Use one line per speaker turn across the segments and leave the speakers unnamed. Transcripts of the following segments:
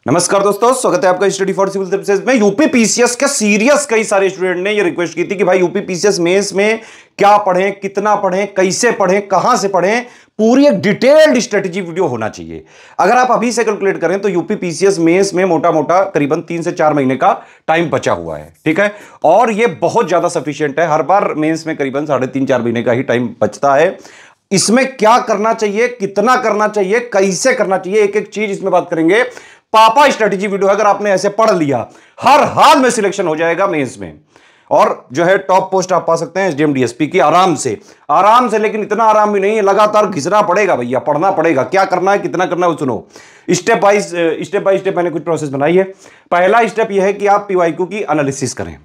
नमस्कार दोस्तों, स्वागत है आपका स्टडी फॉर सिविल सर्विसेज में। यूपी पीसीएस के सीरियस कई सारे स्टूडेंट ने ये रिक्वेस्ट की थी कि भाई यूपी पीसीएस मेंस में क्या पढ़ें, कितना पढ़ें, कैसे पढ़ें, कहां से पढ़ें, पूरी एक डिटेल्ड स्ट्रेटेजी वीडियो होना चाहिए। अगर आप अभी से कैलकुलेट करें तो यूपी पीसीएस मेंस में मोटा मोटा करीबन 3 से 4 महीने का टाइम बचा हुआ है, ठीक है। और ये बहुत ज्यादा सफिशिएंट है। हर बार मेंस में करीबन 3.5-4 महीने का ही टाइम बचता है। इसमें क्या करना चाहिए, कितना करना चाहिए, कैसे करना चाहिए, एक एक चीज इसमें बात करेंगे। पापा स्ट्रेटेजी वीडियो अगर आपने ऐसे पढ़ लिया, हर हाल में सिलेक्शन हो जाएगा मेंस में, और जो है टॉप पोस्ट आप पा सकते हैं एसडीएम डीएसपी की आराम से। लेकिन इतना आराम भी नहीं है, लगातार घिसना पड़ेगा भैया, पढ़ना पड़ेगा। क्या करना है, कितना करना है वो सुनो। स्टेप बाय स्टेप मैंने कुछ प्रोसेस बनाई है। पहला स्टेप यह है कि आप पीवाईक्यू की एनालिसिस करें,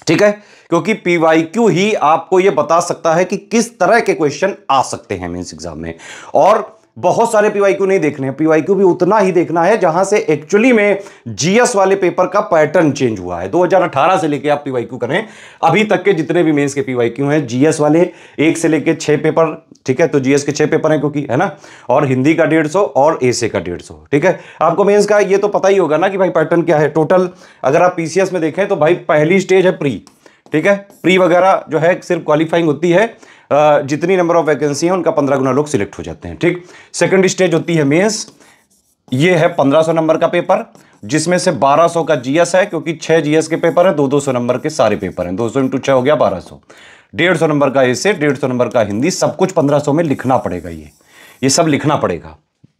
ठीक है, क्योंकि पीवाईक्यू ही आपको यह बता सकता है कि किस तरह के क्वेश्चन आ सकते हैं मेंस एग्जाम में। और बहुत सारे पीवाईक्यू नहीं देखने हैं, पीवाईक्यू भी उतना ही देखना है जहां से एक्चुअली में जीएस वाले पेपर का पैटर्न चेंज हुआ है। 2018 से लेके आप पीवाईक्यू करें, अभी तक के जितने भी मेंस के पीवाईक्यू हैं, जीएस वाले 1 से लेके 6 पेपर, ठीक है, तो जीएस के 6 पेपर हैं क्योंकि, है ना, और हिंदी का 150 और एसे का 150, ठीक है। आपको मेंस का ये तो पता ही होगा ना कि भाई पैटर्न क्या है। टोटल अगर आप पीसीएस में देखें तो भाई पहली स्टेज है प्री, ठीक है। प्री वगैरह जो है सिर्फ क्वालिफाइंग होती है, जितनी नंबर ऑफ वैकेंसी है उनका 15 गुना लोग सिलेक्ट हो जाते हैं, ठीक। सेकंड स्टेज होती है मेंस, ये है 1500 नंबर का पेपर, जिसमें से 1200 का जीएस है, क्योंकि 6 जीएस के पेपर है, 200 नंबर के सारे पेपर हैं, 200 × 6 हो गया 1200। 150 नंबर का एसे, 150 नंबर का हिंदी, सब कुछ 1500 में लिखना पड़ेगा। ये सब लिखना पड़ेगा,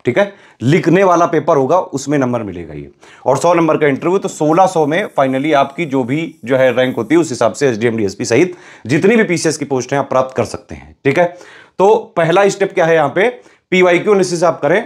ठीक है। लिखने वाला पेपर होगा, उसमें नंबर मिलेगा ये। और 100 नंबर का इंटरव्यू, तो 1600 में फाइनली आपकी जो भी जो है रैंक होती है उस हिसाब से एसडीएम डीएसपी सहित जितनी भी पीसीएस की पोस्ट हैं आप प्राप्त कर सकते हैं, ठीक है। तो पहला स्टेप क्या है, यहां पे पीवाईक्यू एनालिसिस आप करें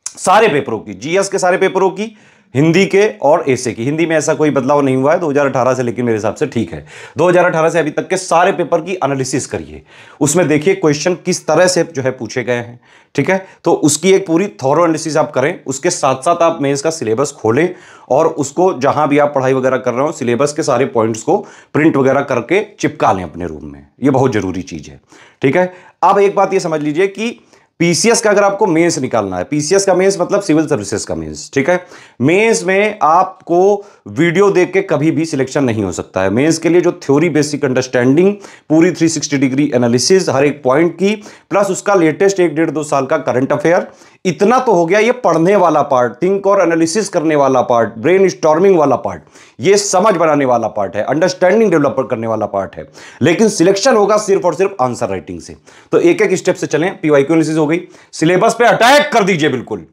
सारे पेपरों की, जीएस के सारे पेपरों की, हिंदी के और एसे की। हिंदी में ऐसा कोई बदलाव नहीं हुआ है 2018 से, लेकिन मेरे हिसाब से ठीक है। 2018 से अभी तक के सारे पेपर की एनालिसिस करिए, उसमें देखिए क्वेश्चन किस तरह से जो है पूछे गए हैं, ठीक है। तो उसकी एक पूरी थॉरो एनालिसिस आप करें। उसके साथ साथ आप मेंस का सिलेबस खोलें और उसको जहां भी आप पढ़ाई वगैरह कर रहे हो, सिलेबस के सारे पॉइंट्स को प्रिंट वगैरह करके चिपका लें अपने रूम में। ये बहुत जरूरी चीज है, ठीक है। अब एक बात ये समझ लीजिए कि पीसीएस का अगर आपको मेंस निकालना है, पीसीएस का मेंस मतलब सिविल सर्विसेज का मेंस, ठीक है। मेंस में आपको वीडियो देख के कभी भी सिलेक्शन नहीं हो सकता है। मेंस के लिए जो थ्योरी बेसिक अंडरस्टैंडिंग, पूरी 360 डिग्री एनालिसिस हर एक पॉइंट की, प्लस उसका लेटेस्ट 1-1.5-2 साल का करंट अफेयर, इतना तो हो गया। ये पढ़ने वाला पार्ट, थिंक और एनालिसिस करने वाला पार्ट, ब्रेन स्टॉर्मिंग वाला पार्ट, ये समझ बनाने वाला पार्ट है, अंडरस्टैंडिंग डेवलप करने वाला पार्ट है। लेकिन सिलेक्शन होगा सिर्फ और सिर्फ आंसर राइटिंग से। तो एक एक स्टेप से चलें। पीवाईक्यू एनालिसिस हो गई, सिलेबस पे अटैक कर दीजिए बिल्कुल।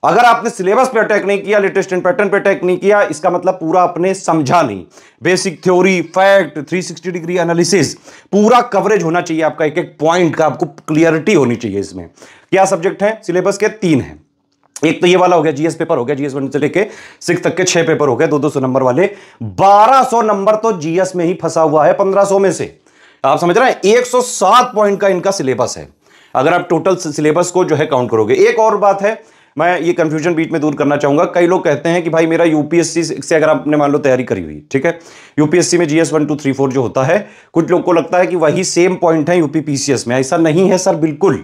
अगर आपने सिलेबस पे अटैक नहीं किया, लेटेस्ट एंड पैटर्न पे अटैक नहीं किया, इसका मतलब पूरा आपने समझा नहीं। Basic theory, fact, 360 degree analysis, पूरा कवरेज होना चाहिए आपका, एक एक पॉइंट का आपको क्लियरिटी होनी चाहिए। इसमें क्या सब्जेक्ट है सिलेबस के? 3 हैं। एक तो ये वाला हो गया, जीएस पेपर हो गया, जीएस 1 से लेके 6 तक के 6 पेपर हो गए 200 नंबर वाले। 1200 नंबर तो जीएस में ही फंसा हुआ है 1500 में से। आप समझ रहे हैं, 107 पॉइंट का इनका सिलेबस है अगर आप टोटल सिलेबस को जो है काउंट करोगे। एक और बात है, मैं ये कंफ्यूजन बीच में दूर करना चाहूंगा। कई लोग कहते हैं कि भाई मेरा यूपीएससी से अगर आपने मान लो तैयारी करी हुई, ठीक है, यूपीएससी में जीएस 1 2 3 4 जो होता है, कुछ लोग को लगता है कि वही सेम पॉइंट है यूपी पीसीएस में। ऐसा नहीं है सर, बिल्कुल।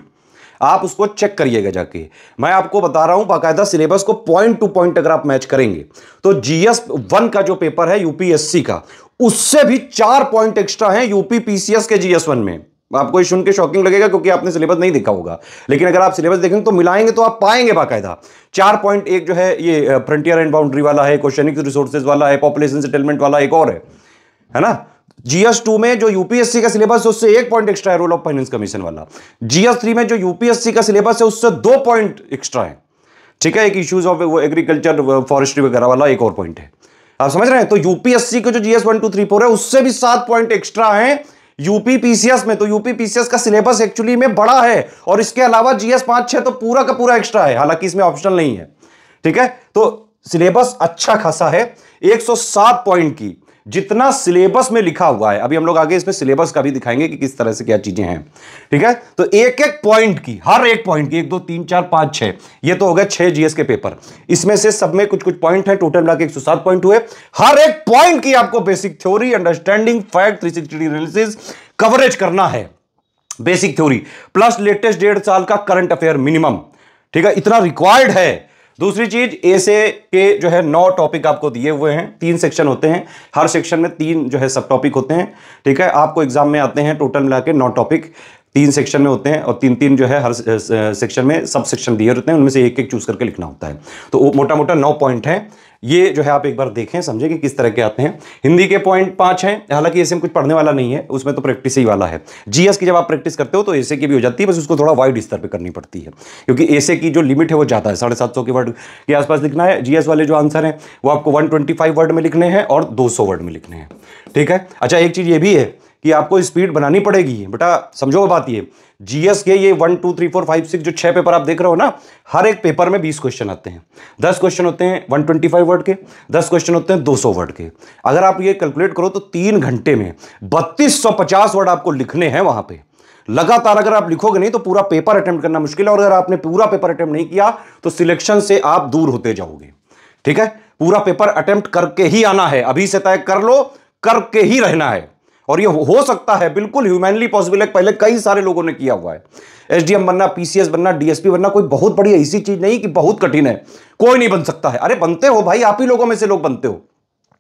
आप उसको चेक करिएगा जाके। मैं आपको बता रहा हूं बाकायदा सिलेबस को पॉइंट टू पॉइंट अगर आप मैच करेंगे तो जीएस 1 का जो पेपर है यूपीएससी का, उससे भी 4 पॉइंट एक्स्ट्रा है यूपी पीसीएस के जीएस 1 में। आपको ये सुन के शॉकिंग लगेगा क्योंकि आपने सिलेबस नहीं देखा होगा, लेकिन अगर आप सिलेबस देखेंगे तो मिलाएंगे तो आप पाएंगे बाकायदा 4 पॉइंट। एक जो है ये फ्रंटियर एंड बाउंड्री वाला है, क्वेश्चनिक रिसोर्सेज वाला है, पॉपुलेशन सेटलमेंट वाला एक और है ना। जीएस 2 में जो यूपीएससी का सिलेबस है उससे 1 पॉइंट एक्स्ट्रा है, रोल ऑफ फाइनेंस कमीशन वाला। जीएस 3 में जो यूपीएससी का सिलेबस है उससे 2 पॉइंट एक्स्ट्रा है, ठीक है। एक इश्यूज ऑफ एग्रीकल्चर फॉरेस्ट्री वगैरह वाला एक और पॉइंट है। आप समझ रहे हैं। तो यूपीएससी के जो जीएस 1 2 3 4 है उससे भी 7 पॉइंट एक्स्ट्रा है यूपी पीसीएस में। तो यूपी पीसीएस का सिलेबस एक्चुअली में बड़ा है, और इसके अलावा जीएस 5-6 तो पूरा का पूरा एक्स्ट्रा है, हालांकि इसमें ऑप्शनल नहीं है, ठीक है। तो सिलेबस अच्छा खासा है, 107 पॉइंट की जितना सिलेबस में लिखा हुआ है। अभी हम लोग आगे इसमें सिलेबस का भी दिखाएंगे कि किस तरह से क्या चीजें हैं, ठीक है। तो एक एक पॉइंट की, हर एक पॉइंट की 1 2 3 4 5 6, ये तो हो गए 6 जीएस के पेपर। इसमें से सब में कुछ कुछ पॉइंट है, टोटल मिला के 107 पॉइंट हुए। हर एक पॉइंट की आपको basic theory, understanding, fact, 360 degree analysis coverage करना है। बेसिक थ्योरी प्लस लेटेस्ट 1.5 साल का करंट अफेयर मिनिमम, ठीक है, इतना रिक्वायर्ड है। दूसरी चीज, एसे के जो है 9 टॉपिक आपको दिए हुए हैं, 3 सेक्शन होते हैं, हर सेक्शन में 3 जो है सब टॉपिक होते हैं। ठीक है, आपको एग्जाम में आते हैं टोटल मिला के 9 टॉपिक 3 सेक्शन में होते हैं, और 3-3 जो है हर सेक्शन में सब सेक्शन दिए होते हैं, उनमें से एक चूज करके लिखना होता है। तो मोटा मोटा 9 पॉइंट हैं, ये जो है आप एक बार देखें, समझें कि किस तरह के आते हैं। हिंदी के पॉइंट 5 हैं, हालांकि ऐसे में कुछ पढ़ने वाला नहीं है, उसमें तो प्रैक्टिस ही वाला है। जीएस की जब आप प्रैक्टिस करते हो तो ऐसे की भी हो जाती है, बस उसको थोड़ा वाइड स्तर पे करनी पड़ती है, क्योंकि ऐसे की जो लिमिट है वो ज़्यादा है, 750 के वर्ड के आसपास लिखना है। जीएस वाले जो आंसर हैं वो आपको 125 वर्ड में लिखने हैं और 200 वर्ड में लिखने हैं। ठीक है, अच्छा एक चीज़ ये भी है कि आपको स्पीड बनानी पड़ेगी बेटा, समझो बात ये, जीएस के ये 1 2 3 4 5 6 जो 6 पेपर आप देख रहे हो ना, हर एक पेपर में 20 क्वेश्चन आते हैं। 10 क्वेश्चन होते हैं 125 वर्ड के, 10 क्वेश्चन होते हैं 200 वर्ड के। अगर आप ये कैलकुलेट करो तो 3 घंटे में 3250 वर्ड आपको लिखने हैं वहां पे। लगातार अगर आप लिखोगे नहीं तो पूरा पेपर अटेम्प्ट करना मुश्किल है, और अगर आपने पूरा पेपर अटेम्प्ट नहीं किया तो सिलेक्शन से आप दूर होते जाओगे। ठीक है, पूरा पेपर अटेम्प्ट करके ही आना है, अभी से तय कर लो, करके ही रहना है। और ये हो सकता है, बिल्कुल ह्यूमनली पॉसिबल है, पहले कई सारे लोगों ने किया हुआ है। एसडीएम बनना, पीसीएस बनना, डीएसपी बनना कोई बहुत बड़ी ऐसी चीज नहीं कि बहुत कठिन है, कोई नहीं बन सकता है। अरे बनते हो भाई, आप ही लोगों में से लोग बनते हो,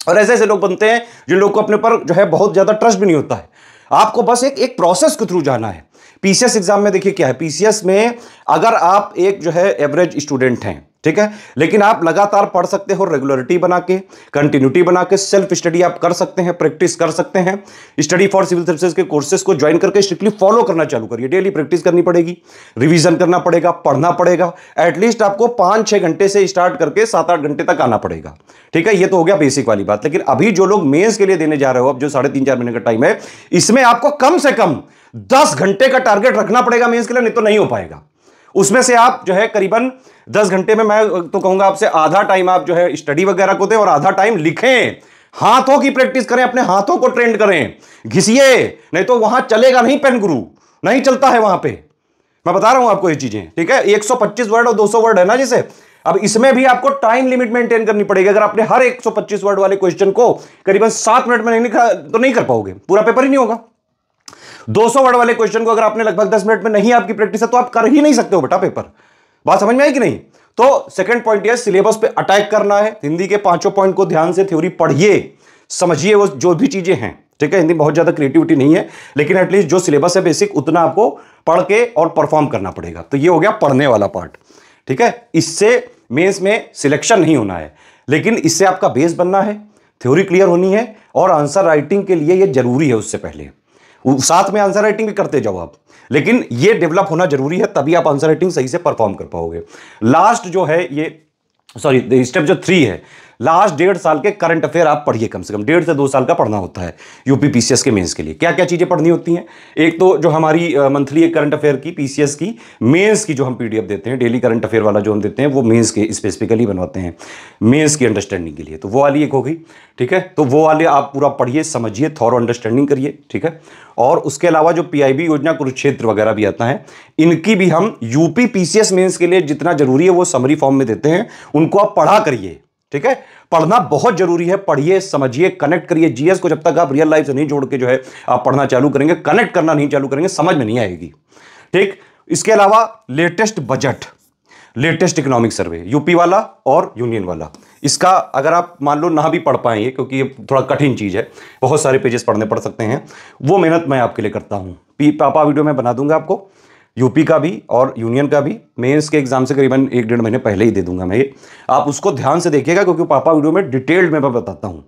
और ऐसे ऐसे लोग बनते हैं जिन लोग को अपने पर जो है बहुत ज्यादा ट्रस्ट भी नहीं होता है। आपको बस एक प्रोसेस के थ्रू जाना है। पीसीएस एग्जाम में देखिए क्या है, पीसीएस में अगर आप एक जो है एवरेज स्टूडेंट हैं, ठीक है, लेकिन आप लगातार पढ़ सकते हो, रेगुलरिटी बना के, कंटिन्यूटी बना के, सेल्फ स्टडी आप कर सकते हैं, प्रैक्टिस कर सकते हैं। स्टडी फॉर सिविल सर्विसेज के कोर्सेज को ज्वाइन करके स्ट्रिक्टली फॉलो करना चालू करिए। डेली प्रैक्टिस करनी पड़ेगी, रिवीजन करना पड़ेगा, पढ़ना पड़ेगा। एटलीस्ट आपको 5-6 घंटे से स्टार्ट करके 7-8 घंटे तक आना पड़ेगा। ठीक है, ये तो हो गया बेसिक वाली बात। लेकिन अभी जो लोग मेंस के लिए देने जा रहे हो, अब जो 3.5-4 महीने का टाइम है, इसमें आपको कम से कम 10 घंटे का टारगेट रखना पड़ेगा मेंस के लिए, नहीं तो नहीं हो पाएगा। उसमें से आप जो है करीबन 10 घंटे में, मैं तो कहूंगा आपसे, आधा टाइम आप जो है स्टडी वगैरह को दें और आधा टाइम लिखें, हाथों की प्रैक्टिस करें, अपने हाथों को ट्रेंड करें, घिसिए, नहीं तो वहां चलेगा नहीं, पेन गुरु नहीं चलता है वहां पे। मैं बता रहा हूं आपको ये चीजें। ठीक है, 125 वर्ड और 200 वर्ड है ना जैसे, अब इसमें भी आपको टाइम लिमिट मेंटेन करनी पड़ेगी। अगर आपने हर 125 वर्ड वाले क्वेश्चन को करीबन 7 मिनट में नहीं लिखा तो नहीं कर पाओगे, पूरा पेपर ही नहीं होगा। 200 वर्ड वाले क्वेश्चन को अगर आपने लगभग 10 मिनट में नहीं आपकी प्रैक्टिस है तो आप कर ही नहीं सकते हो बेटा पेपर। बात समझ में आई कि नहीं? तो सेकंड पॉइंट यह, सिलेबस पे अटैक करना है। हिंदी के 5 पॉइंट को ध्यान से थ्योरी पढ़िए, समझिए वो जो भी चीजें हैं। ठीक है, हिंदी में बहुत ज्यादा क्रिएटिविटी नहीं है, लेकिन एटलीस्ट जो सिलेबस है बेसिक, उतना आपको पढ़ के और परफॉर्म करना पड़ेगा। तो ये हो गया पढ़ने वाला पार्ट। ठीक है, इससे मेंस में सिलेक्शन नहीं होना है, लेकिन इससे आपका बेस बनना है, थ्योरी क्लियर होनी है, और आंसर राइटिंग के लिए ये जरूरी है। उससे पहले साथ में आंसर राइटिंग भी करते जाओ आप, लेकिन ये डेवलप होना जरूरी है, तभी आप आंसर राइटिंग सही से परफॉर्म कर पाओगे। लास्ट जो है ये, सॉरी, स्टेप जो 3 है, लास्ट 1.5 साल के करंट अफेयर आप पढ़िए, कम से कम 1.5 से 2 साल का पढ़ना होता है यूपी पीसीएस के मेंस के लिए। क्या क्या चीजें पढ़नी होती हैं? एक तो जो हमारी मंथली एक करंट अफेयर की पीसीएस की मेंस की जो हम पीडीएफ देते हैं, डेली करंट अफेयर वाला जो हम देते हैं, वो मेंस के स्पेसिफिकली बनवाते हैं मेंस की अंडरस्टैंडिंग के लिए, तो वो वाली एक हो गई। ठीक है, तो वो वाले आप पूरा पढ़िए, समझिए, थॉरो अंडरस्टैंडिंग करिए। ठीक है, और उसके अलावा जो पीआईबी योजना, कुरुक्षेत्र वगैरह भी आता है, इनकी भी हम यूपी पीसीएस मेंस के लिए जितना जरूरी है वो समरी फॉर्म में देते हैं, उनको आप पढ़ा करिए। ठीक है, पढ़ना बहुत जरूरी है, पढ़िए, समझिए, कनेक्ट करिए। जीएस को जब तक आप रियल लाइफ से नहीं जोड़ के जो है आप पढ़ना चालू करेंगे, कनेक्ट करना नहीं चालू करेंगे, समझ में नहीं आएगी। ठीक, इसके अलावा latest budget, latest economic survey, UP वाला और यूनियन वाला, इसका अगर आप मान लो ना भी पढ़ पाएंगे, क्योंकि ये थोड़ा कठिन चीज है, बहुत सारे पेजेस पढ़ने पड़ सकते हैं, वो मेहनत मैं आपके लिए करता हूं। पापा वीडियो में बना दूंगा आपको, यूपी का भी और यूनियन का भी। मेंस के एग्जाम से करीबन 1-1.5 महीने पहले ही दे दूंगा मैं ये, आप उसको ध्यान से देखिएगा, क्योंकि पापा वीडियो में डिटेल्ड में मैं बताता हूं।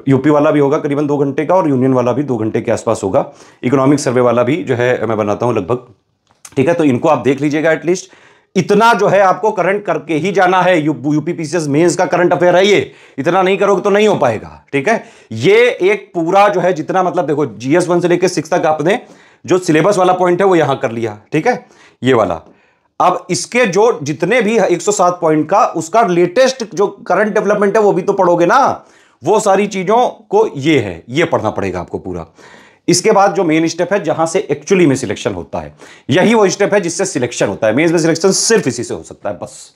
यूपी वाला भी होगा करीबन 2 घंटे का, और यूनियन वाला भी 2 घंटे के आसपास होगा। इकोनॉमिक सर्वे वाला भी जो है मैं बनाता हूं लगभग। ठीक है, तो इनको आप देख लीजिएगा। एटलीस्ट इतना जो है आपको करंट करके ही जाना है। यूपी पीसीएस मेंस का करंट अफेयर है ये, इतना नहीं करोगे तो नहीं हो पाएगा। ठीक है, ये एक पूरा जो है जितना, मतलब देखो, जीएस 1 से लेकर 6 तक आपने जो सिलेबस वाला पॉइंट है वो यहां कर लिया। ठीक है, ये वाला। अब इसके जो जितने भी 107 पॉइंट का, उसका लेटेस्ट जो करंट डेवलपमेंट है वो भी तो पढ़ोगे ना, वो सारी चीजों को ये है, ये पढ़ना पड़ेगा आपको पूरा। इसके बाद जो मेन स्टेप है, जहां से एक्चुअली में सिलेक्शन होता है, यही वो स्टेप है जिससे सिलेक्शन होता है। मेंस में सिलेक्शन सिर्फ इसी से हो सकता है। बस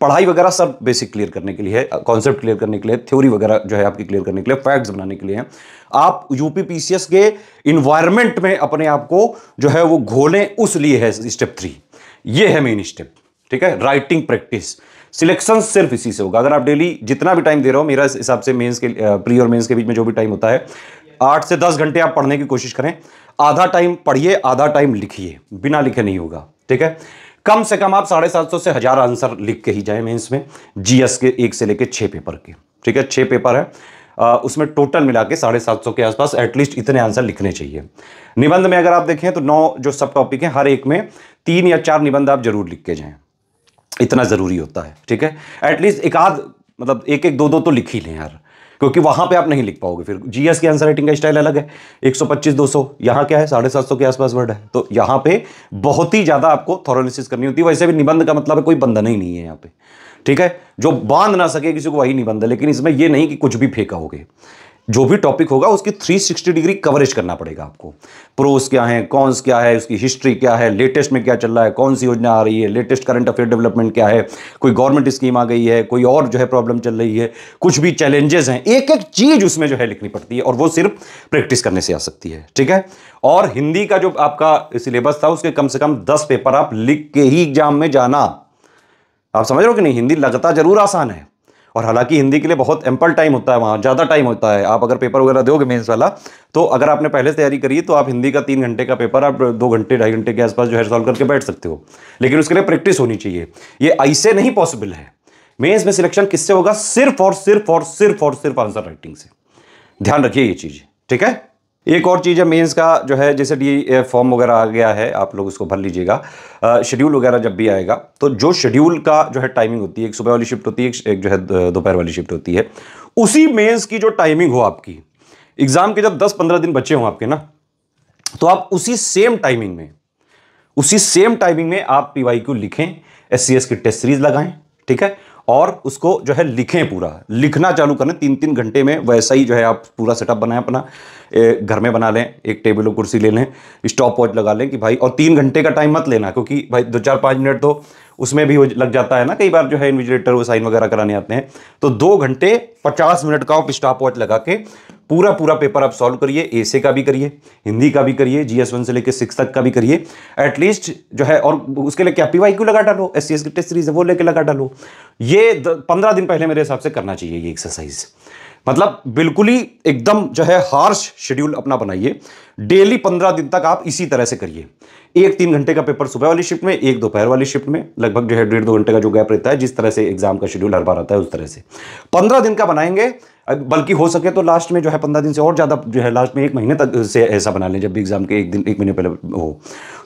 पढ़ाई वगैरह सब बेसिक क्लियर करने के लिए है, कॉन्सेप्ट क्लियर करने के लिए, थ्योरी वगैरह जो है आपकी क्लियर करने के लिए, फैक्ट्स बनाने के लिए है। आप यूपी पीसीएस के इन्वायरमेंट में अपने आप को जो है वो घोलें, उस लिए है स्टेप 3। ये है मेन स्टेप। ठीक है, राइटिंग प्रैक्टिस, सिलेक्शन सिर्फ इसी से होगा। अगर आप डेली जितना भी टाइम दे रहे हो, मेरा हिसाब से मेंस के प्री और मेंस के बीच में जो भी टाइम होता है 8 से 10 घंटे आप पढ़ने की कोशिश करें। आधा टाइम पढ़िए, आधा टाइम लिखिए, बिना लिखे नहीं होगा, ठीक है। कम से कम आप 750 से 1000 आंसर लिख के ही जाए मेंस में, जीएस के 1 से लेके 6 पेपर के, ठीक है। 6 पेपर है, उसमें टोटल मिला के 750 के आसपास एटलीस्ट इतने आंसर लिखने चाहिए। निबंध में अगर आप देखें तो 9 जो सब टॉपिक हैं, हर एक में 3 या 4 निबंध आप जरूर लिख के जाएं, इतना जरूरी होता है, ठीक है। एटलीस्ट एक आध, मतलब एक एक दो दो तो लिख ही लें यार, क्योंकि वहां पे आप नहीं लिख पाओगे। फिर जीएस की आंसर राइटिंग का स्टाइल अलग है, 125-200, यहां क्या है 750 के आसपास वर्ड है, तो यहां पे बहुत ही ज्यादा आपको थॉरोलिसिस करनी होती है। वैसे भी निबंध का मतलब है कोई बंधन ही नहीं है यहाँ पे, ठीक है। जो बांध ना सके किसी को वही निबंध है, लेकिन इसमें यह नहीं कि कुछ भी फेंका होगे। जो भी टॉपिक होगा उसकी 360 डिग्री कवरेज करना पड़ेगा आपको। प्रोस क्या है, कॉन्स क्या है, उसकी हिस्ट्री क्या है, लेटेस्ट में क्या चल रहा है, कौन सी योजना आ रही है, लेटेस्ट करंट अफेयर डेवलपमेंट क्या है, कोई गवर्नमेंट स्कीम आ गई है, कोई और जो है प्रॉब्लम चल रही है, कुछ भी चैलेंजेस हैं, एक एक चीज उसमें जो है लिखनी पड़ती है, और वो सिर्फ प्रैक्टिस करने से आ सकती है, ठीक है। और हिंदी का जो आपका सिलेबस था उसके कम से कम 10 पेपर आप लिख के ही एग्जाम में जाना। आप समझ रहे हो कि नहीं? हिंदी लगता जरूर आसान है, और हालांकि हिंदी के लिए बहुत एम्पल टाइम होता है, वहाँ ज़्यादा टाइम होता है। आप अगर पेपर वगैरह दोगे मेंस वाला, तो अगर आपने पहले तैयारी करी है तो आप हिंदी का 3 घंटे का पेपर आप 2 घंटे 2.5 घंटे के आसपास जो है सॉल्व करके बैठ सकते हो, लेकिन उसके लिए प्रैक्टिस होनी चाहिए। ये ऐसे नहीं पॉसिबल है। मेंस में सिलेक्शन किससे होगा? सिर्फ और सिर्फ और सिर्फ और सिर्फ आंसर राइटिंग से। ध्यान रखिए ये चीज़, ठीक है। एक और चीज़ है मेंस का जो है, जैसे डी फॉर्म वगैरह आ गया है, आप लोग उसको भर लीजिएगा। शेड्यूल वगैरह जब भी आएगा तो जो शेड्यूल का जो है टाइमिंग होती है, एक सुबह वाली शिफ्ट होती है, एक जो है दोपहर वाली शिफ्ट होती है, उसी मेंस की जो टाइमिंग हो आपकी, एग्जाम के जब 10-15 दिन बचे हों आपके ना, तो आप उसी सेम टाइमिंग में आप PYQ लिखें, SCS की टेस्ट सीरीज लगाएं, ठीक है, और उसको जो है लिखें, पूरा लिखना चालू करें 3-3 घंटे में। वैसा ही जो है आप पूरा सेटअप बनाएं अपना, घर में बना लें, एक टेबल और कुर्सी ले लें, स्टॉप वॉच लगा लें कि भाई, और 3 घंटे का टाइम मत लेना, क्योंकि भाई 2-4-5 मिनट तो उसमें भी लग जाता है ना, कई बार जो है इन्विजिलेटर वो साइन वगैरह कराने आते हैं। तो 2 घंटे 50 मिनट का आप स्टॉप वॉच लगा के पूरा पेपर आप सॉल्व करिए। एसे का भी करिए, हिंदी का भी करिए, GS 1 से लेकर 6 तक का भी करिए एटलीस्ट जो है। और उसके लिए क्या PYQ लगा डालो, SCS की टेस्ट सीरीज है वो लेके लगा डालो। ये 15 दिन पहले मेरे हिसाब से करना चाहिए ये एक्सरसाइज। मतलब बिल्कुल ही एकदम जो है हार्श शेड्यूल अपना बनाइए। डेली 15 दिन तक आप इसी तरह से करिए। एक 3 घंटे का पेपर सुबह वाली शिफ्ट में, एक दोपहर वाली शिफ्ट में, लगभग जो है 1.5-2 घंटे का जो गैप रहता है, जिस तरह से एग्जाम का शेड्यूल हर बार आता है उस तरह से 15 दिन का बनाएंगे। बल्कि हो सके तो लास्ट में जो है 15 दिन से और ज्यादा जो है लास्ट में 1 महीने तक से ऐसा बना लें, जब भी एग्जाम के 1 महीने पहले हो,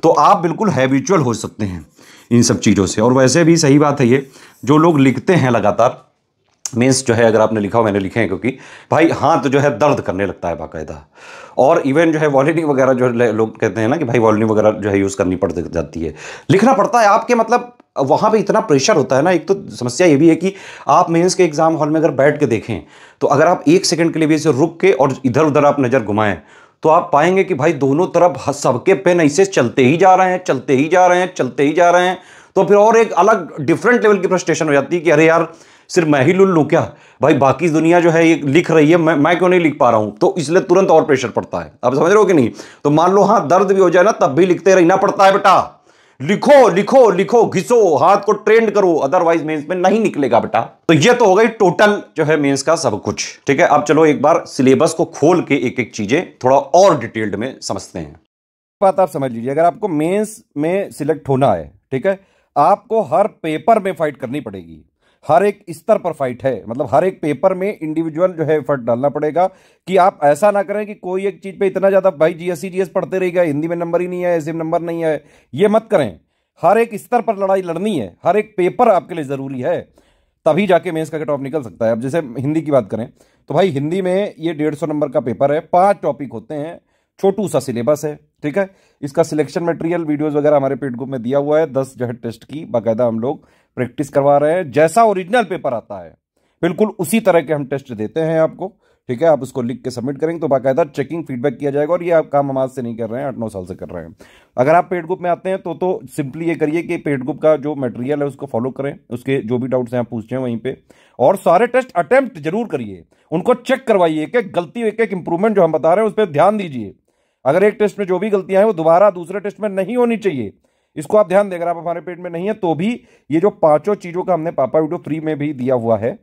तो आप बिल्कुल हैबिचुअल हो सकते हैं इन सब चीज़ों से। और वैसे भी सही बात है ये, जो लोग लिखते हैं लगातार मीन्स जो है, अगर आपने लिखा हो, मैंने लिखे हैं, क्योंकि भाई हाथ जो है दर्द करने लगता है बाकायदा। और इवन जो है वॉलिनी वगैरह जो लोग कहते हैं ना कि भाई वॉलिनी वगैरह जो है यूज़ करनी पड़ जाती है, लिखना पड़ता है आपके, मतलब वहाँ पे इतना प्रेशर होता है ना। एक तो समस्या ये भी है कि आप मेंस के एग्जाम हॉल में अगर बैठ के देखें, तो अगर आप 1 सेकंड के लिए भी ऐसे रुक के और इधर उधर आप नज़र घुमाएं, तो आप पाएंगे कि भाई दोनों तरफ सबके पेन ऐसे चलते ही जा रहे हैं, चलते ही जा रहे हैं, चलते ही जा रहे हैं। तो फिर और एक अलग डिफरेंट लेवल की फ्रस्ट्रेशन हो जाती है कि अरे यार, सिर्फ मैं ही लुल्लू क्या, भाई बाकी दुनिया जो है ये लिख रही है, मैं क्यों नहीं लिख पा रहा हूं। तो इसलिए तुरंत और प्रेशर पड़ता है। आप समझ रहे हो कि नहीं? तो मान लो हाँ दर्द भी हो जाए ना, तब भी लिखते रहना पड़ता है बेटा। लिखो लिखो लिखो, घिसो, हाथ को ट्रेंड करो, अदरवाइज मेंस में नहीं निकलेगा बेटा। तो ये तो हो गई टोटल जो है मेंस का सब कुछ, ठीक है। अब चलो एक बार सिलेबस को खोल के एक एक चीजें थोड़ा और डिटेल्ड में समझते हैं।
बात आप समझ लीजिए, अगर आपको मेंस में सिलेक्ट होना है, ठीक है, आपको हर पेपर में फाइट करनी पड़ेगी, हर एक स्तर पर फाइट है। मतलब हर एक पेपर में इंडिविजुअल जो है एफर्ट डालना पड़ेगा कि आप ऐसा ना करें कि कोई एक चीज पे इतना ज्यादा भाई GS पढ़ते रहिएगा, हिंदी में नंबर ही नहीं है, ऐसे में नंबर नहीं है, ये मत करें। हर एक स्तर पर लड़ाई लड़नी है, हर एक पेपर आपके लिए जरूरी है, तभी जाके मेंस का कट ऑफ निकल सकता है। अब जैसे हिंदी की बात करें तो भाई हिंदी में ये 150 नंबर का पेपर है, 5 टॉपिक होते हैं, छोटू सा सिलेबस है, ठीक है। इसका सिलेक्शन मटेरियल वीडियोस वगैरह हमारे पेड ग्रुप में दिया हुआ है। 10 जो है टेस्ट की बाकायदा हम लोग प्रैक्टिस करवा रहे हैं। जैसा ओरिजिनल पेपर आता है बिल्कुल उसी तरह के हम टेस्ट देते हैं आपको, ठीक है। आप उसको लिख के सबमिट करेंगे तो बाकायदा चेकिंग फीडबैक किया जाएगा। और ये आप काम हम आज से नहीं कर रहे हैं, 8-9 साल से कर रहे हैं। अगर आप पेड ग्रुप में आते हैं तो सिंपली ये करिए कि पेड ग्रुप का जो मटेरियल है उसको फॉलो करें, उसके जो भी डाउट्स हैं आप पूछते हैं वहीं पे, और सारे टेस्ट अटेम्प्ट जरूर करिए, उनको चेक करवाइए, एक एक गलती, एक एक इंप्रूवमेंट जो हम बता रहे हैं उस पर ध्यान दीजिए। अगर एक टेस्ट में जो भी गलतियां हैं वो दोबारा दूसरे टेस्ट में नहीं होनी चाहिए। इसको आप ध्यान दें, अगर आप हमारे पेट में नहीं है तो भी ये जो पांचों चीजों का हमने पापा वीडियो फ्री में भी दिया हुआ है,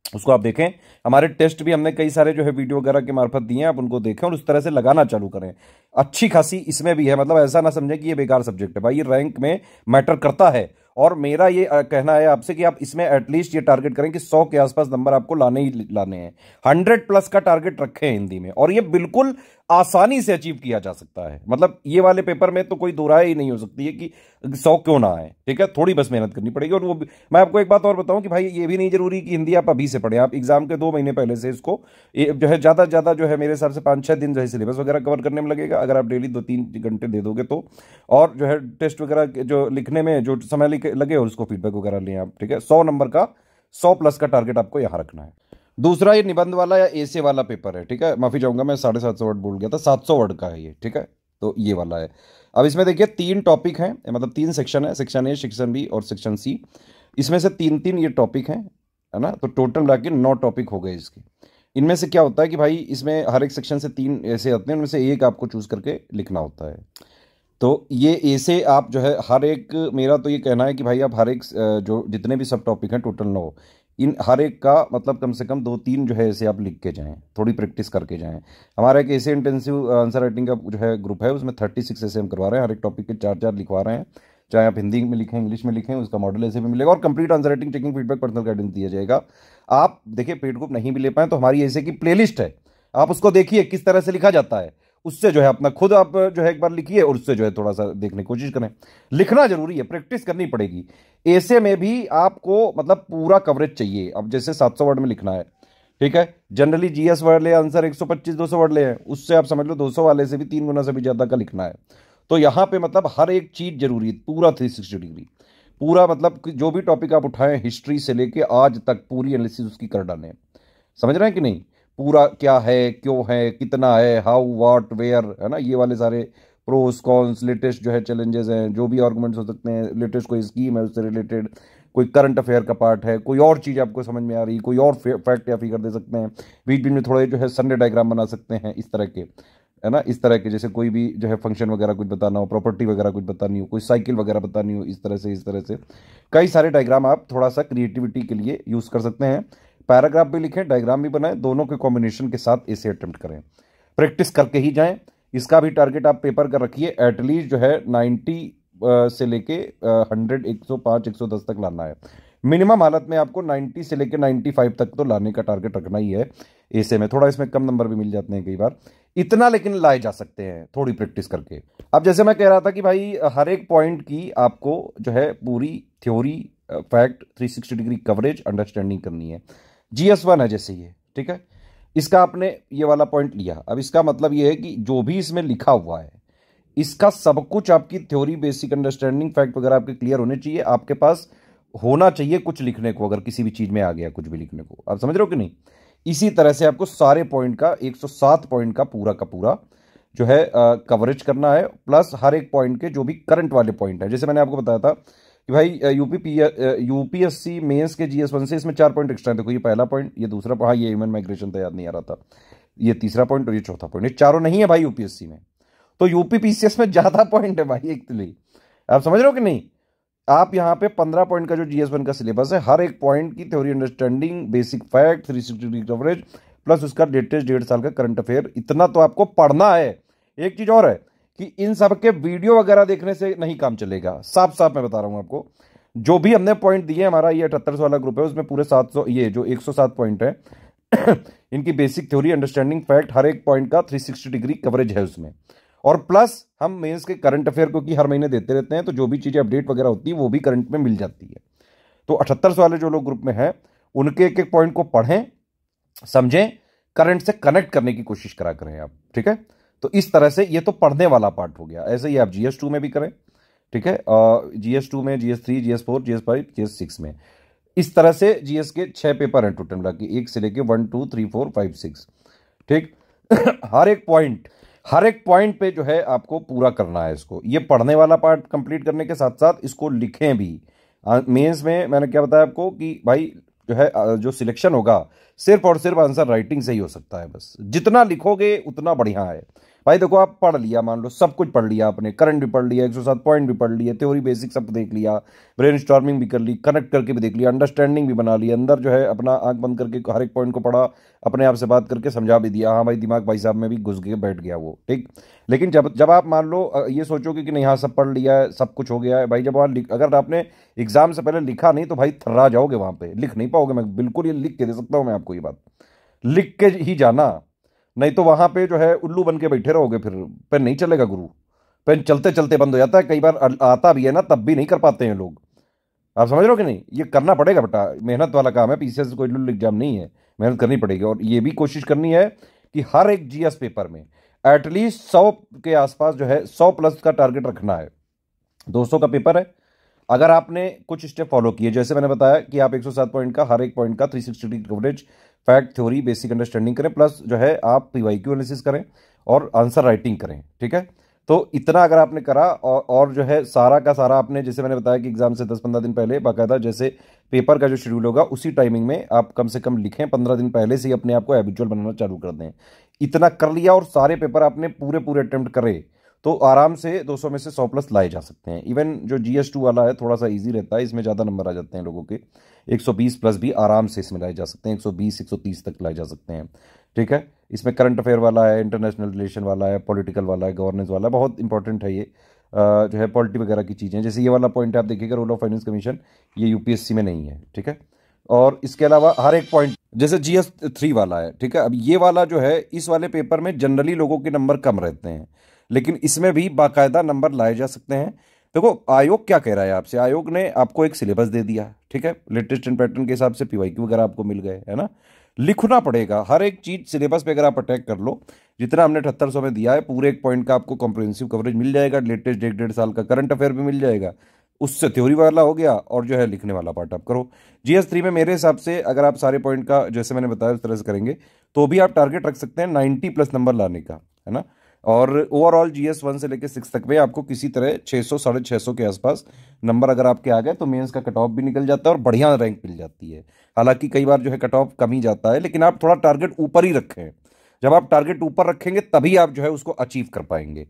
उसको आप देखें। हमारे टेस्ट भी हमने कई सारे जो है वीडियो वगैरह के मार्फत दिए हैं, आप उनको देखें और उस तरह से लगाना चालू करें। अच्छी खासी इसमें भी है, मतलब ऐसा ना समझें कि ये बेकार सब्जेक्ट है भाई, ये रैंक में मैटर करता है। और मेरा ये कहना है आपसे कि आप इसमें एटलीस्ट ये टारगेट करें कि 100 के आसपास नंबर आपको लाने ही लाने हैं। 100+ का टारगेट रखें हिंदी में, और ये बिल्कुल आसानी से अचीव किया जा सकता है। मतलब ये वाले पेपर में तो कोई दो राय ही नहीं हो सकती है कि 100 क्यों ना आए, ठीक है, थोड़ी बस मेहनत करनी पड़ेगी। और वो मैं आपको एक बात और बताऊं कि भाई ये भी नहीं जरूरी कि हिंदी आप अभी से पढ़ें, आप एग्जाम के 2 महीने पहले से इसको जो है ज्यादा से ज्यादा जो है मेरे हिसाब से 5-6 दिन जो है सिलेबस वगैरह कवर करने में लगेगा, अगर आप डेली 2-3 घंटे दे दोगे तो। और जो है टेस्ट वगैरह जो लिखने में जो समय लगे और उसको फीडबैक वगैरह लें आप, ठीक है। 100 नंबर का 100+ का टारगेट आपको यहां रखना है। दूसरा ये निबंध वाला या ऐसे वाला पेपर है, ठीक है, माफी चाहूंगा मैं 750 वर्ड बोल गया था, 700 वर्ड का है ये, ठीक है। तो ये वाला है। अब इसमें देखिए 3 टॉपिक हैं, मतलब 3 सेक्शन है, सेक्शन ए, सेक्शन बी और सेक्शन सी। इसमें से 3-3 ये टॉपिक हैं, है ना, तो टोटल मिला के 9 टॉपिक हो गए इसके। इनमें से क्या होता है कि भाई इसमें हर एक सेक्शन से 3 ऐसे आते हैं, उनमें से एक आपको चूज करके लिखना होता है। तो ये ऐसे आप जो है हर एक, मेरा तो ये कहना है कि भाई आप हर एक जो जितने भी सब टॉपिक हैं टोटल 9, इन हर एक का मतलब कम से कम 2-3 जो है ऐसे आप लिख के जाएं, थोड़ी प्रैक्टिस करके जाएं। हमारा एक ऐसे इंटेंसिव आंसर राइटिंग का जो है ग्रुप है, उसमें 36 ऐसे हम करवा रहे हैं, हर एक टॉपिक के 4-4 लिखवा रहे हैं। चाहे आप हिंदी में लिखें, इंग्लिश में लिखें, उसका मॉडल ऐसे भी मिलेगा और complete answer writing, checking, feedback, personal guidance दिया जाएगा। आप देखिए पेड ग्रुप नहीं भी ले पाए तो हमारी ऐसे की प्लेलिस्ट है, आप उसको देखिए किस तरह से लिखा जाता है, उससे जो है अपना खुद आप जो है एक बार लिखिए और उससे जो है थोड़ा सा देखने की कोशिश करें। लिखना जरूरी है, प्रैक्टिस करनी पड़ेगी। ऐसे में भी आपको मतलब पूरा कवरेज चाहिए। अब जैसे 700 वर्ड में लिखना है, ठीक है, जनरली जीएस वर्ड ले आंसर 125-200 वर्ड ले हैं, उससे आप समझ लो 200 वाले से भी 3 गुना से भी ज्यादा का लिखना है। तो यहां पे मतलब हर एक चीज जरूरी है, पूरा 360 डिग्री, पूरा मतलब जो भी टॉपिक आप उठाएं हिस्ट्री से लेके आज तक पूरी एनालिसिस उसकी कर डालें। समझ रहे हैं कि नहीं, पूरा क्या है, क्यों है, कितना है, हाउ, व्हाट, वेयर, है ना, ये वाले सारे प्रोस कॉन्स, लेटेस्ट जो है चैलेंजेस हैं, जो भी आर्गुमेंट्स हो सकते हैं, लेटेस्ट कोई स्कीम है उससे रिलेटेड, कोई करंट अफेयर का पार्ट है, कोई और चीज़ आपको समझ में आ रही, कोई और फैक्ट या फिगर दे सकते हैं, बीच बीच में थोड़े जो है संडे डायग्राम बना सकते हैं, इस तरह के, है ना, इस तरह के, जैसे कोई भी जो है फंक्शन वगैरह कुछ बताना हो, प्रॉपर्टी वगैरह कुछ बतानी हो, कोई साइकिल वगैरह बतानी हो, इस तरह से कई सारे डायग्राम आप थोड़ा सा क्रिएटिविटी के लिए यूज़ कर सकते हैं। पैराग्राफ भी लिखें, डायग्राम भी बनाएं, दोनों के कॉम्बिनेशन के साथ इसे अटेम्प्ट करें, प्रैक्टिस करके ही जाएं। इसका भी टारगेट आप पेपर का रखिए, एटलीस्ट जो है 90 से लेके 100, 105, 110 तक लाना है। मिनिमम हालत में आपको 90 से लेके 95 तक तो लाने का टारगेट रखना ही है। ऐसे में थोड़ा इसमें कम नंबर भी मिल जाते हैं कई बार, इतना लेकिन लाए जा सकते हैं थोड़ी प्रैक्टिस करके। अब जैसे मैं कह रहा था कि भाई हर एक पॉइंट की आपको जो है पूरी theory, fact, 360 degree coverage, understanding करनी है। GS1 है जैसे ये, ठीक है, इसका आपने ये वाला पॉइंट लिया। अब इसका मतलब ये है कि जो भी इसमें लिखा हुआ है इसका सब कुछ आपकी थ्योरी, बेसिक अंडरस्टैंडिंग, फैक्ट वगैरह आपके क्लियर होने चाहिए। आपके पास होना चाहिए कुछ लिखने को, अगर किसी भी चीज में आ गया कुछ भी लिखने को, आप समझ रहे हो कि नहीं। इसी तरह से आपको सारे पॉइंट का 107 पॉइंट का पूरा जो है कवरेज करना है, प्लस हर एक पॉइंट के जो भी करंट वाले पॉइंट है। जैसे मैंने आपको बताया था कि भाई यूपीएससी मेंस के GS1 से इसमें 4 पॉइंट एक्स्ट्रा है। देखो ये पहला पॉइंट, ये दूसरा, हाँ ये ह्यूमन माइग्रेशन तो याद नहीं आ रहा था, ये तीसरा पॉइंट और ये चौथा पॉइंट, ये चारों नहीं है भाई यूपीएससी में। तो यूपीपीसीएस में ज्यादा पॉइंट है भाई एक्चुअली, आप समझ रहे हो कि नहीं। आप यहाँ पे 15 पॉइंट का जो GS1 का सिलेबस है, हर एक पॉइंट की theory, understanding, basic fact, 360 degree coverage, plus उसका लेटेस्ट 1.5 साल का करंट अफेयर, इतना तो आपको पढ़ना है। एक चीज और है कि इन सब के वीडियो वगैरह देखने से नहीं काम चलेगा, साफ साफ मैं बता रहा हूं आपको। जो भी हमने पॉइंट दिए, हमारा ये 78 वाला ग्रुप है, उसमें पूरे 700, ये जो 107 पॉइंट है इनकी बेसिक थ्योरी, अंडरस्टैंडिंग, फैक्ट, हर एक पॉइंट का 360 डिग्री कवरेज है उसमें। और प्लस हम मेंस के करंट अफेयर क्योंकि हर महीने देते रहते हैं, तो जो भी चीजें अपडेट वगैरह होती है वो भी करंट में मिल जाती है। तो 78 वाले जो लोग ग्रुप में हैं उनके एक एक पॉइंट को पढ़ें, समझें, करंट से कनेक्ट करने की कोशिश करा करें आप, ठीक है। तो इस तरह से ये तो पढ़ने वाला पार्ट हो गया। ऐसे ही आप GS2 में भी करें, ठीक है, GS2 में, GS3, GS4, GS5, GS6 में, इस तरह से GS के 6 पेपर हैं टोटल मिला के, 1 से लेके 1, 2, 3, 4, 5, 6, ठीक हर एक पॉइंट पे जो है आपको पूरा करना है इसको। ये पढ़ने वाला पार्ट कंप्लीट करने के साथ साथ इसको लिखें भी। मेंस में मैंने क्या बताया आपको कि भाई जो है जो सिलेक्शन होगा सिर्फ और सिर्फ आंसर राइटिंग से ही हो सकता है, बस जितना लिखोगे उतना बढ़िया है। भाई देखो, आप पढ़ लिया, मान लो सब कुछ पढ़ लिया आपने, करंट भी पढ़ लिया, 107 पॉइंट भी पढ़ लिए, थ्योरी बेसिक सब देख लिया, ब्रेन स्टॉर्मिंग भी कर ली, कनेक्ट करके भी देख लिया, अंडरस्टैंडिंग भी बना ली, अंदर जो है अपना आंख बंद करके हर एक पॉइंट को पढ़ा, अपने आप से बात करके समझा भी दिया, हाँ भाई दिमाग भाई साहब में भी घुस के बैठ गया वो, ठीक। लेकिन जब जब आप मान लो ये सोचोगे कि नहीं हाँ सब पढ़ लिया है, सब कुछ हो गया है भाई, जब वहाँ अगर आपने एग्जाम से पहले लिखा नहीं तो भाई थर्रा जाओगे, वहां पे लिख नहीं पाओगे। मैं बिल्कुल ये लिख के दे सकता हूँ मैं आपको, ये बात लिख के ही जाना, नहीं तो वहां पे जो है उल्लू बन के बैठे रहोगे, फिर पेन नहीं चलेगा गुरु। पेन चलते चलते बंद हो जाता है, कई बार आता भी है ना तब भी नहीं कर पाते हैं लोग। आप समझ रहे हो कि नहीं, ये करना पड़ेगा बेटा, मेहनत वाला काम है, पीसीएस कोई लुल्लू एग्जाम नहीं है, मेहनत करनी पड़ेगी। और ये भी कोशिश करनी है कि हर एक जीएस पेपर में एटलीस्ट 100 के आसपास जो है 100 प्लस का टारगेट रखना है। 200 का पेपर है, अगर आपने कुछ स्टेप फॉलो किए, जैसे मैंने बताया कि आप 107 पॉइंट का हर एक पॉइंट का 360 degree coverage, fact, theory, basic understanding करें, प्लस जो है आप पीवाईक्यू एनालिसिस करें और आंसर राइटिंग करें, ठीक है। तो इतना अगर आपने करा और जो है सारा का सारा आपने, जैसे मैंने बताया कि एग्जाम से 10-15 दिन पहले बाकायदा जैसे पेपर का जो शेड्यूल होगा उसी टाइमिंग में आप कम से कम लिखें, 15 दिन पहले से ही अपने आप को हैबिचुअल बनाना चालू कर दें। इतना कर लिया और सारे पेपर आपने पूरे पूरे अटेम्प्ट करे तो आराम से 200 में से 100 प्लस लाए जा सकते हैं। इवन जो GS2 वाला है थोड़ा सा इजी रहता है, इसमें ज़्यादा नंबर आ जाते हैं लोगों के, 120 प्लस भी आराम से इसमें लाए जा सकते हैं, 120 130 तक लाए जा सकते हैं, ठीक है। इसमें करंट अफेयर वाला है, इंटरनेशनल रिलेशन वाला है, पॉलिटिकल वाला है, गवर्नेंस वाला है, बहुत इंपॉर्टेंट है ये जो है पॉलिटी वगैरह की चीज़ें। जैसे ये वाला पॉइंट आप देखिएगा, रूल ऑफ फाइनेंस कमीशन, ये यूपीएससी में नहीं है, ठीक है। और इसके अलावा हर एक पॉइंट जैसे GS3 वाला है, ठीक है। अब ये वाला जो है, इस वाले पेपर में जनरली लोगों के नंबर कम रहते हैं, लेकिन इसमें भी बाकायदा नंबर लाए जा सकते हैं। देखो आयोग क्या कह रहा है आपसे, आयोग ने आपको एक सिलेबस दे दिया, ठीक है, लेटेस्ट एंड पैटर्न के हिसाब से पीवाईक्यू वगैरह आपको मिल गए, है ना। लिखना पड़ेगा हर एक चीज सिलेबस पे, अगर आप अटैक कर लो, जितना हमने 7800 में दिया है पूरे एक पॉइंट का आपको कॉम्प्रिहेंसिव कवरेज मिल जाएगा, लेटेस्ट 1.5 साल का करंट अफेयर भी मिल जाएगा, उससे थ्योरी वाला हो गया और जो है लिखने वाला पार्ट आप करो। GS3 में मेरे हिसाब से अगर आप सारे पॉइंट का जैसे मैंने बताया उस तरह से करेंगे तो भी आप टारगेट रख सकते हैं 90 प्लस नंबर लाने का, है ना। और ओवरऑल GS1 से लेकर 6 तक में आपको किसी तरह 600 650 के आसपास नंबर अगर आपके आ गए तो मेंस का कट ऑफ भी निकल जाता है और बढ़िया रैंक मिल जाती है। हालांकि कई बार जो है कट ऑफ कम ही जाता है, लेकिन आप थोड़ा टारगेट ऊपर ही रखें। जब आप टारगेट ऊपर रखेंगे तभी आप जो है उसको अचीव कर पाएंगे।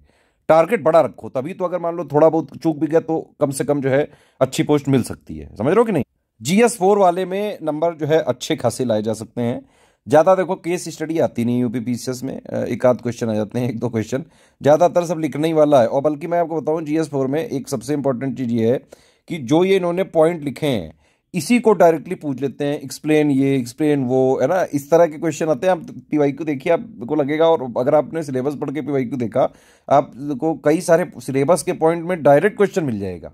टारगेट बड़ा रखो, तभी तो अगर मान लो थोड़ा बहुत चूक भी गया तो कम से कम जो है अच्छी पोस्ट मिल सकती है, समझ रहे हो कि नहीं। GS4 वाले में नंबर जो है अच्छे खासे लाए जा सकते हैं। ज़्यादा देखो केस स्टडी आती नहीं यूपी पीसीएस में, एक आध क्वेश्चन आ जाते हैं, 1-2 क्वेश्चन, ज़्यादातर सब लिखने ही वाला है। और बल्कि मैं आपको बताऊं GS4 में एक सबसे इंपॉर्टेंट चीज़ ये है कि जो ये इन्होंने पॉइंट लिखे हैं इसी को डायरेक्टली पूछ लेते हैं, एक्सप्लेन ये एक्सप्लेन वो, है ना, इस तरह के क्वेश्चन आते हैं। आप पीवाईक्यू देखिए, आपको लगेगा, और अगर आपने सिलेबस पढ़ के पीवाईक्यू देखा, आपको कई सारे सिलेबस के पॉइंट में डायरेक्ट क्वेश्चन मिल जाएगा,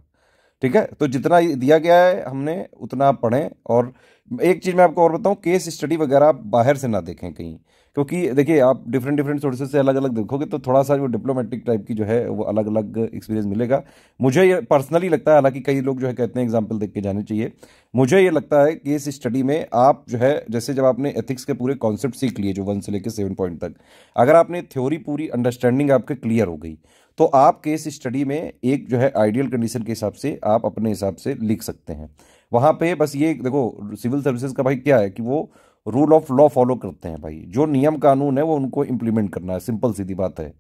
ठीक है। तो जितना दिया गया है हमने उतना आप पढ़ें। और एक चीज़ मैं आपको और बताऊं, केस स्टडी वगैरह आप बाहर से ना देखें कहीं, क्योंकि देखिए आप डिफरेंट डिफरेंट सोर्सेज से अलग अलग देखोगे तो थोड़ा सा वो डिप्लोमेटिक टाइप की जो है वो अलग अलग एक्सपीरियंस मिलेगा। मुझे ये पर्सनली लगता है, हालांकि कई लोग जो है कहते हैं एग्जाम्पल देख के जाने चाहिए, मुझे ये लगता है केस स्टडी में आप जो है, जैसे जब आपने एथिक्स के पूरे कॉन्सेप्ट सीख लिए जो 1 से लेकर 7 पॉइंट तक, अगर आपने थ्योरी पूरी अंडरस्टैंडिंग आपके क्लियर हो गई तो आप केस स्टडी में एक जो है आइडियल कंडीशन के हिसाब से आप अपने हिसाब से लिख सकते हैं। वहां पे बस ये देखो, सिविल सर्विसेज का भाई क्या है कि वो रूल ऑफ लॉ फॉलो करते हैं भाई, जो नियम कानून है वो उनको इंप्लीमेंट करना है, सिंपल सीधी बात है,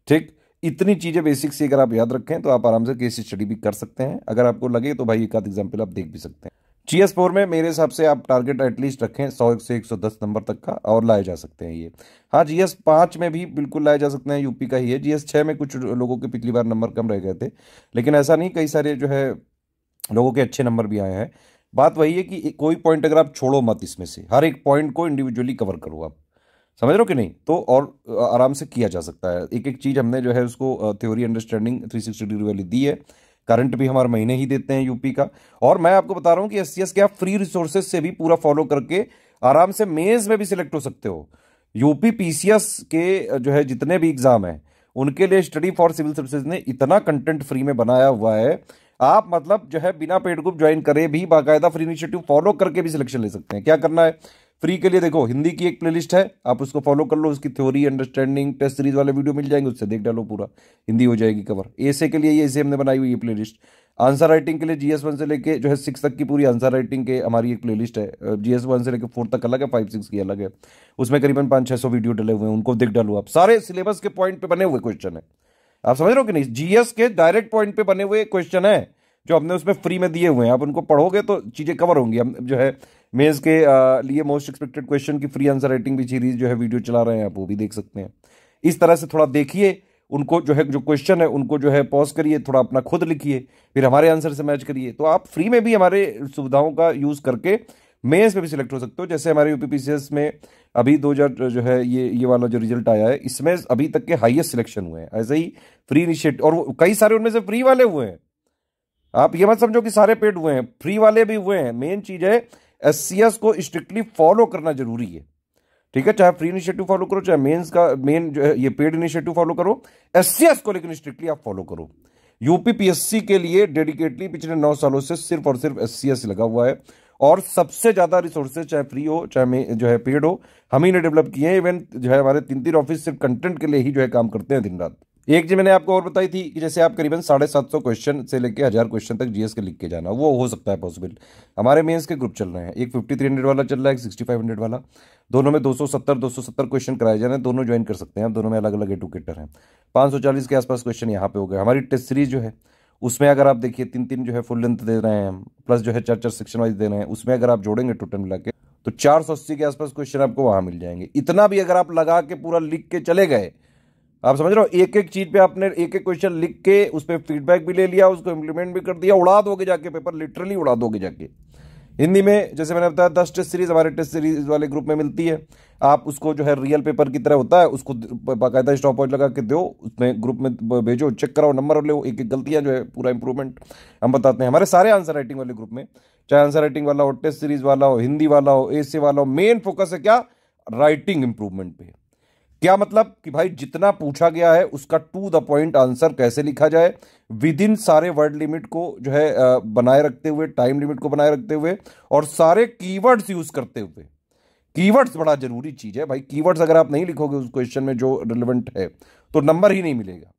ठीक। इतनी चीजें बेसिक से अगर आप याद रखें तो आप आराम से केस स्टडी भी कर सकते हैं। अगर आपको लगे तो भाई एक आध एग्जाम्पल आप देख भी सकते हैं। GS4 में मेरे हिसाब से आप टारगेट एटलीस्ट रखें 100 से 110 नंबर तक का, और लाए जा सकते हैं ये। हाँ, GS5 में भी बिल्कुल लाए जा सकते हैं, यूपी का ही है। GS6 में कुछ लोगों के पिछली बार नंबर कम रह गए थे, लेकिन ऐसा नहीं, कई सारे जो है लोगों के अच्छे नंबर भी आए हैं। बात वही है कि कोई पॉइंट अगर आप छोड़ो मत, इसमें से हर एक पॉइंट को इंडिविजुअली कवर करो आप, समझ रहे हो कि नहीं, तो और आराम से किया जा सकता है। एक एक चीज़ हमने जो है उसको थ्योरी अंडरस्टैंडिंग 360 डिग्री वाली दी है, करंट भी हमारे महीने ही देते हैं यूपी का। और मैं आपको बता रहा हूं कि SCS के आप फ्री रिसोर्सेज से भी पूरा फॉलो करके आराम से मेंस में भी सिलेक्ट हो सकते हो। यूपी PCS के जो है जितने भी एग्जाम हैं उनके लिए स्टडी फॉर सिविल सर्विसेज ने इतना कंटेंट फ्री में बनाया हुआ है, आप मतलब जो है बिना पेड ग्रुप ज्वाइन करे भी बाकायदा फ्री इनिशिएटिव फॉलो करके भी सिलेक्शन ले सकते हैं। क्या करना है फ्री के लिए, देखो हिंदी की एक प्लेलिस्ट है, आप उसको फॉलो कर लो, उसकी थ्योरी अंडरस्टैंडिंग टेस्ट सीरीज वाले वीडियो मिल जाएंगे, उससे देख डालो, पूरा हिंदी हो जाएगी कवर। ऐसे के लिए ये इसे हमने बनाई हुई है प्लेलिस्ट, आंसर राइटिंग के लिए GS1 से लेके जो है 6 तक की पूरी आंसर राइटिंग के हमारी एक प्लेलिस्ट है। GS1 से लेके 4 तक अलग है, 5-6 की अलग है। उसमें करीबन 500-600 वीडियो डले हुए हैं, उनको देख डालो आप। सारे सिलेबस के पॉइंट पे बने हुए क्वेश्चन है, आप समझ रहे हो कि नहीं? GS के डायरेक्ट पॉइंट पे बने हुए क्वेश्चन है जो हमने उसमें फ्री में दिए हुए हैं। आप उनको पढ़ोगे तो चीजें कवर होंगी। हम जो है मेंस के लिए मोस्ट एक्सपेक्टेड क्वेश्चन की फ्री आंसर राइटिंग भी सीरीज जो है वीडियो चला रहे हैं, आप वो भी देख सकते हैं। इस तरह से थोड़ा देखिए उनको, जो है जो क्वेश्चन है उनको जो है पॉज करिए, थोड़ा अपना खुद लिखिए, फिर हमारे आंसर से मैच करिए, तो आप फ्री में भी हमारे सुविधाओं का यूज करके मेंस में भी सिलेक्ट हो सकते हो। जैसे हमारे यूपीपीसीएस में अभी 2000 जो है ये वाला जो रिजल्ट आया है, इसमें अभी तक के हाईएस्ट सिलेक्शन हुए हैं। ऐसे ही फ्री इनिशिएटिव, और कई सारे उनमें से फ्री वाले हुए हैं। आप ये मत समझो कि सारे पेड हुए हैं, फ्री वाले भी हुए हैं। मेन चीज है SCS को स्ट्रिक्टली फॉलो करना जरूरी है, ठीक है? चाहे फ्री इनिशिएटिव फॉलो करो, चाहे मेंस का मेन जो है ये पेड इनिशिएटिव फॉलो करो, SCS को लेकिन स्ट्रिक्टली आप फॉलो करो। यूपीपीएससी के लिए डेडिकेटली पिछले 9 सालों से सिर्फ और सिर्फ SCS लगा हुआ है, और सबसे ज्यादा रिसोर्सेज चाहे फ्री हो चाहे जो है पेड हो, हम ही ने डेवलप किए हैं। इवन जो है हमारे 3-3 ऑफिस सिर्फ कंटेंट के लिए ही जो है काम करते हैं दिन रात। एक चीज मैंने आपको और बताई थी कि जैसे आप करीबन 750 क्वेश्चन से लेके 1000 क्वेश्चन तक GS के लिख के जाना, वो हो सकता है पॉसिबल। हमारे मेंस के ग्रुप चल रहे हैं, एक 5300 वाला चल रहा है, एक 6500 वाला। दोनों में 270 क्वेश्चन कराए जा रहे हैं, दोनों ज्वाइन कर सकते हैं आप। दोनों में अलग अलग एडुकेटर हैं। 540 के आसपास क्वेश्चन यहाँ पे हो गए। हमारी टेस्ट सीरीज जो है उसमें अगर आप देखिए 3-3 जो है फुल लेंथ दे रहे हैं, प्लस जो है 4-4 सेक्शन वाइज दे रहे हैं। उसमें अगर आप जोड़ेंगे टोटल मिला के तो 480 के आसपास क्वेश्चन आपको वहां मिल जाएंगे। इतना भी अगर आप लगा के पूरा लिख के चले गए, आप समझ रहे हो, एक एक चीज पे आपने एक एक क्वेश्चन लिख के उस पर फीडबैक भी ले लिया, उसको इंप्लीमेंट भी कर दिया, उड़ा दोगे जाके पेपर, लिटरली उड़ा दोगे जाके। हिंदी में जैसे मैंने बताया 10 टेस्ट सीरीज हमारे टेस्ट सीरीज वाले ग्रुप में मिलती है। आप उसको जो है रियल पेपर की तरह होता है, उसको बाकायदा स्टॉप वॉच लगा के दो, उसमें ग्रुप में भेजो, चेक कराओ, नंबर लो, एक एक गलतियां जो है पूरा इंप्रूवमेंट हम बताते हैं। हमारे सारे आंसर राइटिंग वाले ग्रुप में, चाहे आंसर राइटिंग वाला हो, टेस्ट सीरीज वाला हो, हिंदी वाला हो, ऐसे वाला हो, मेन फोकस है क्या? राइटिंग इंप्रूवमेंट पे। क्या मतलब कि भाई जितना पूछा गया है उसका टू द पॉइंट आंसर कैसे लिखा जाए, विद इन सारे वर्ड लिमिट को जो है बनाए रखते हुए, टाइम लिमिट को बनाए रखते हुए, और सारे कीवर्ड्स यूज करते हुए। कीवर्ड्स बड़ा जरूरी चीज है भाई। कीवर्ड्स अगर आप नहीं लिखोगे उस क्वेश्चन में जो रिलेवेंट है तो नंबर ही नहीं मिलेगा।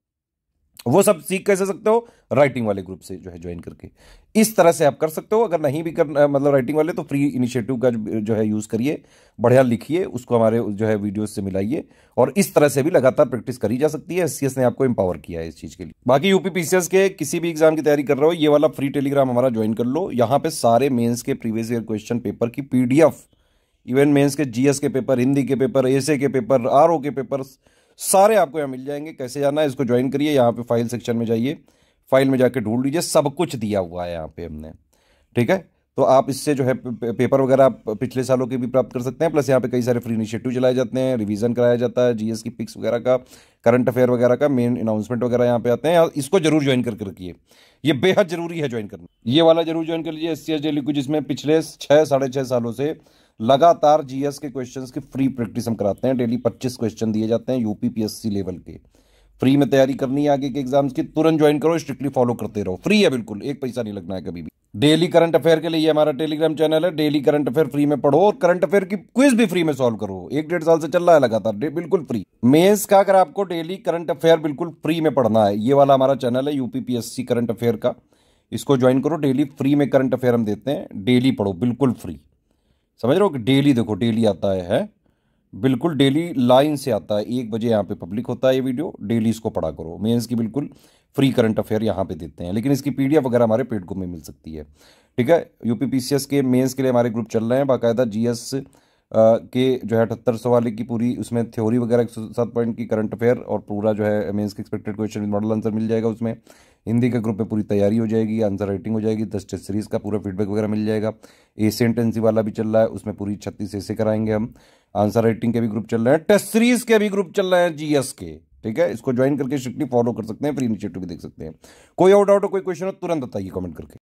वो सब सीख कैसे सकते हो? राइटिंग वाले ग्रुप से जो है ज्वाइन करके। इस तरह से आप कर सकते हो। अगर नहीं भी करना मतलब राइटिंग वाले, तो फ्री इनिशिएटिव का जो है यूज करिए, बढ़िया लिखिए, उसको हमारे जो है वीडियोस से मिलाइए, और इस तरह से भी लगातार प्रैक्टिस करी जा सकती है। SCS ने आपको एम्पावर किया है इस चीज के लिए। बाकी यूपीपीसीएस के किसी भी एग्जाम की तैयारी कर रहे हो, ये वाला फ्री टेलीग्राम हमारा ज्वाइन कर लो। यहाँ पे सारे मेंस के प्रीवियस ईयर क्वेश्चन पेपर की PDF, इवन मेंस के GS के पेपर, हिंदी के पेपर, ऐसे के पेपर, RO के पेपर, सारे आपको यहाँ मिल जाएंगे। कैसे जाना है, इसको ज्वाइन करिए, यहाँ पे फाइल सेक्शन में जाइए, फाइल में जाके ढूंढ लीजिए, सब कुछ दिया हुआ है यहाँ पे हमने, ठीक है? तो आप इससे जो है पेपर वगैरह आप पिछले सालों के भी प्राप्त कर सकते हैं। प्लस यहाँ पे कई सारे फ्री इनिशिएटिव चलाए जाते हैं, रिवीजन कराया जाता है, GS की पिक्स वगैरह का, करंट अफेयर वगैरह का, मेन अनाउंसमेंट वगैरह यहाँ पे आते हैं। इसको जरूर ज्वाइन करके रखिए, ये बेहद जरूरी है ज्वाइन करना। ये वाला जरूर ज्वाइन कर लीजिए SCS डेली को, जिसमें पिछले 6-6.5 सालों से लगातार GS के क्वेश्चंस की फ्री प्रैक्टिस हम कराते हैं। डेली 25 क्वेश्चन दिए जाते हैं यूपीपीएससी लेवल के। फ्री में तैयारी करनी है आगे के एग्जाम्स की, तुरंत ज्वाइन करो, स्ट्रिक्टली फॉलो करते रहो, फ्री है बिल्कुल, एक पैसा नहीं लगना है कभी भी। डेली करंट अफेयर के लिए ये हमारा टेलीग्राम चैनल है। डेली करंट अफेयर फ्री में पढ़ो, और करंट अफेयर की क्विज भी फ्री में सॉल्व करो। 1-1.5 साल से चल रहा है लगातार, बिल्कुल फ्री। मेंस का अगर आपको डेली करंट अफेयर बिल्कुल फ्री में पढ़ना है, ये वाला हमारा चैनल है यूपीपीएससी करंट अफेयर का, इसको ज्वाइन करो। डेली फ्री में करंट अफेयर हम देते हैं, डेली पढ़ो, बिल्कुल फ्री। समझ रहे हो कि डेली देखो, डेली आता है बिल्कुल, डेली लाइन से आता है। 1 बजे यहाँ पे पब्लिक होता है ये वीडियो, डेली इसको पढ़ा करो। मेंस की बिल्कुल फ्री करंट अफेयर यहाँ पे देते हैं, लेकिन इसकी PDF वगैरह हमारे पेड ग्रुप में मिल सकती है, ठीक है? यूपीपीसीएस के मेंस के लिए हमारे ग्रुप चल रहे हैं बाकायदा। GS के जो है 7800 वाले की पूरी, उसमें थ्योरी वगैरह 107 पॉइंट की, करंट अफेयर और पूरा जो है मेंस के expected question with model answer मिल जाएगा उसमें। हिंदी के ग्रुप में पूरी तैयारी हो जाएगी, आंसर राइटिंग हो जाएगी, 10 टेस्ट सीरीज का पूरा फीडबैक वगैरह मिल जाएगा। एशियन NC वाला भी चल रहा है, उसमें पूरी 36 ऐसे कराएंगे हम। आंसर राइटिंग के भी ग्रुप चल रहे हैं, टेस्ट सीरीज के भी ग्रुप चल रहे हैं GS के, ठीक है? इसको ज्वाइन करके स्ट्रिक्टली फॉलो कर सकते हैं, फ्री इनिशिएटिव भी देख सकते हैं। कोई और डाउट हो, कोई क्वेश्चन हो, तुरंत बताइए कमेंट करके।